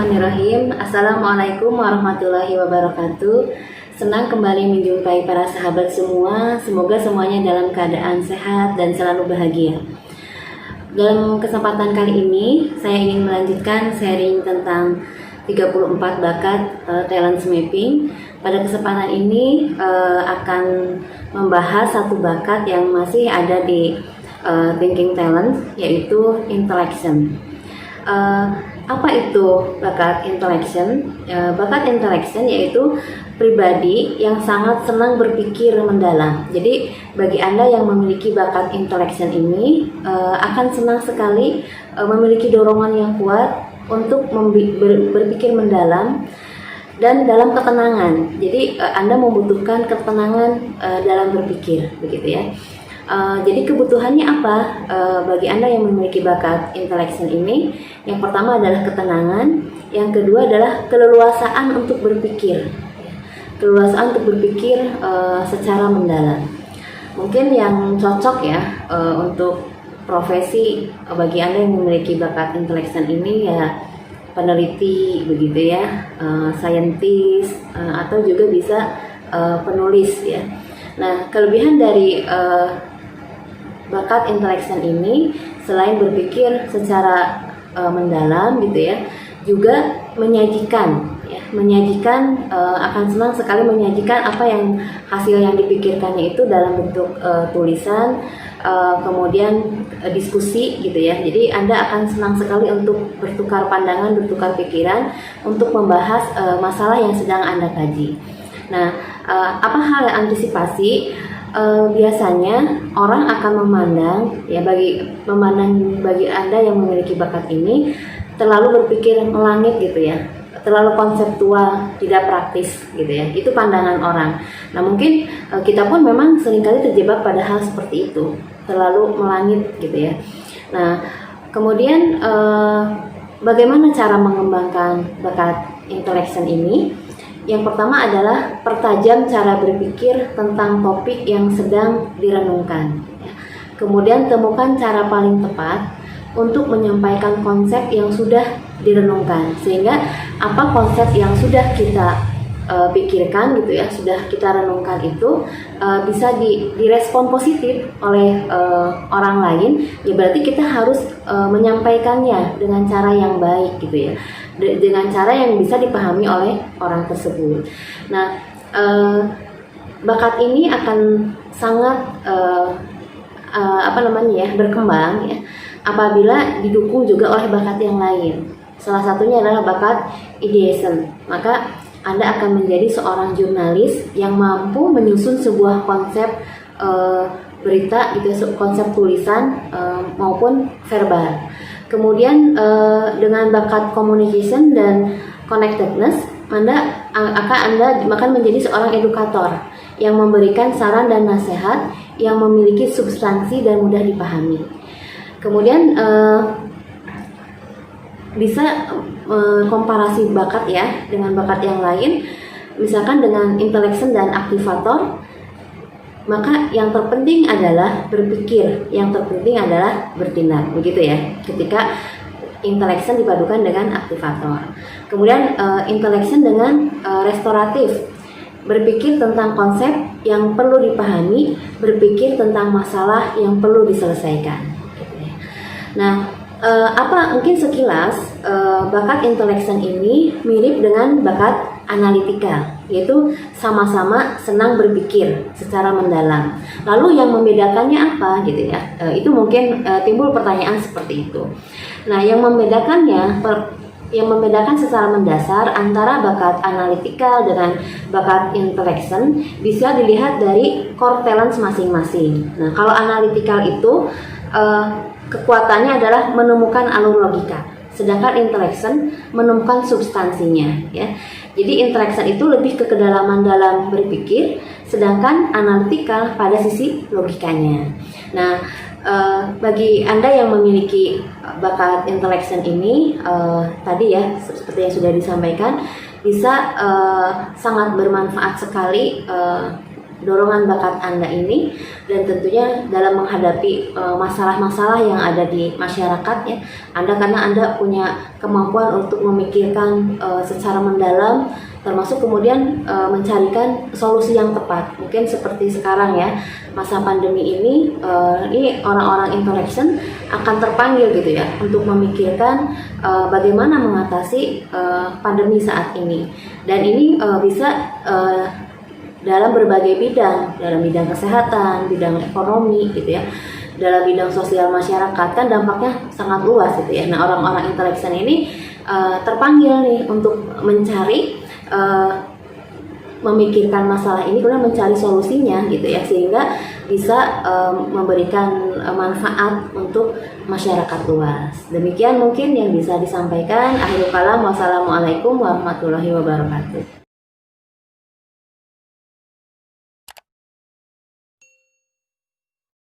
Bismillahirrahmanirrahim. Assalamualaikum warahmatullahi wabarakatuh. Senang kembali menjumpai para sahabat semua. Semoga semuanya dalam keadaan sehat dan selalu bahagia. Dalam kesempatan kali ini, saya ingin melanjutkan sharing tentang 34 bakat talent mapping. Pada kesempatan ini akan membahas satu bakat yang masih ada di thinking talent, yaitu intellection. Apa itu bakat intellection? Bakat intellection yaitu pribadi yang sangat senang berpikir mendalam. Jadi bagi Anda yang memiliki bakat intellection ini akan senang sekali memiliki dorongan yang kuat untuk berpikir mendalam dan dalam ketenangan. Jadi Anda membutuhkan ketenangan dalam berpikir, begitu ya. Jadi kebutuhannya apa bagi Anda yang memiliki bakat intellection ini? Yang pertama adalah ketenangan, yang kedua adalah keleluasaan untuk berpikir. Keleluasaan untuk berpikir secara mendalam. Mungkin yang cocok ya untuk profesi bagi Anda yang memiliki bakat intellection ini ya peneliti, begitu ya, scientist, atau juga bisa penulis ya. Nah, kelebihan dari bakat intellection ini selain berpikir secara mendalam gitu ya, juga menyajikan akan senang sekali menyajikan apa yang hasil yang dipikirkannya itu dalam bentuk tulisan, kemudian diskusi gitu ya. Jadi Anda akan senang sekali untuk bertukar pandangan, bertukar pikiran untuk membahas masalah yang sedang Anda kaji. Nah, apa hal yang antisipasi? Biasanya orang akan memandang bagi Anda yang memiliki bakat ini terlalu berpikir melangit gitu ya, terlalu konseptual, tidak praktis gitu ya. Itu pandangan orang. Nah, mungkin kita pun memang seringkali terjebak pada hal seperti itu, terlalu melangit gitu ya. Nah, kemudian bagaimana cara mengembangkan bakat intellection ini? Yang pertama adalah pertajam cara berpikir tentang topik yang sedang direnungkan. Kemudian temukan cara paling tepat untuk menyampaikan konsep yang sudah direnungkan, sehingga apa konsep yang sudah kita pikirkan gitu ya, sudah kita renungkan itu bisa direspon positif oleh orang lain. Ya berarti kita harus menyampaikannya dengan cara yang baik gitu ya, dengan cara yang bisa dipahami oleh orang tersebut. Nah, bakat ini akan sangat berkembang ya apabila didukung juga oleh bakat yang lain. Salah satunya adalah bakat ideation. Maka Anda akan menjadi seorang jurnalis yang mampu menyusun sebuah konsep berita gitu, konsep tulisan maupun verbal. Kemudian dengan bakat communication dan connectedness, Anda akan menjadi seorang edukator yang memberikan saran dan nasihat yang memiliki substansi dan mudah dipahami. Kemudian bisa komparasi bakat ya dengan bakat yang lain, misalkan dengan intellection dan aktivator. Maka yang terpenting adalah berpikir, yang terpenting adalah bertindak, begitu ya, ketika intellection dipadukan dengan aktivator. Kemudian intellection dengan restoratif, berpikir tentang konsep yang perlu dipahami, berpikir tentang masalah yang perlu diselesaikan. Nah, mungkin sekilas bakat intellection ini mirip dengan bakat analitikal, yaitu sama-sama senang berpikir secara mendalam. Lalu yang membedakannya apa gitu ya? Itu mungkin timbul pertanyaan seperti itu. Nah, yang membedakan secara mendasar antara bakat analitikal dengan bakat intellection bisa dilihat dari core talents masing-masing. Nah, kalau analitikal itu kekuatannya adalah menemukan alur logika, sedangkan intellection menemukan substansinya ya. Jadi intellection itu lebih ke kedalaman dalam berpikir, sedangkan analytical pada sisi logikanya. Nah, bagi Anda yang memiliki bakat intellection ini tadi ya, seperti yang sudah disampaikan, bisa sangat bermanfaat sekali dorongan bakat Anda ini, dan tentunya dalam menghadapi masalah-masalah yang ada di masyarakat ya, karena Anda punya kemampuan untuk memikirkan secara mendalam, termasuk kemudian mencarikan solusi yang tepat. Mungkin seperti sekarang ya, masa pandemi ini orang-orang interaction akan terpanggil gitu ya untuk memikirkan bagaimana mengatasi pandemi saat ini, dan ini bisa dalam berbagai bidang, dalam bidang kesehatan, bidang ekonomi gitu ya, dalam bidang sosial masyarakat, kan dampaknya sangat luas gitu ya. Nah, orang-orang interaction ini terpanggil nih untuk mencari, memikirkan masalah ini, kemudian mencari solusinya gitu ya, sehingga bisa memberikan manfaat untuk masyarakat luas. Demikian mungkin yang bisa disampaikan. Akhirul kalam, wassalamualaikum warahmatullahi wabarakatuh.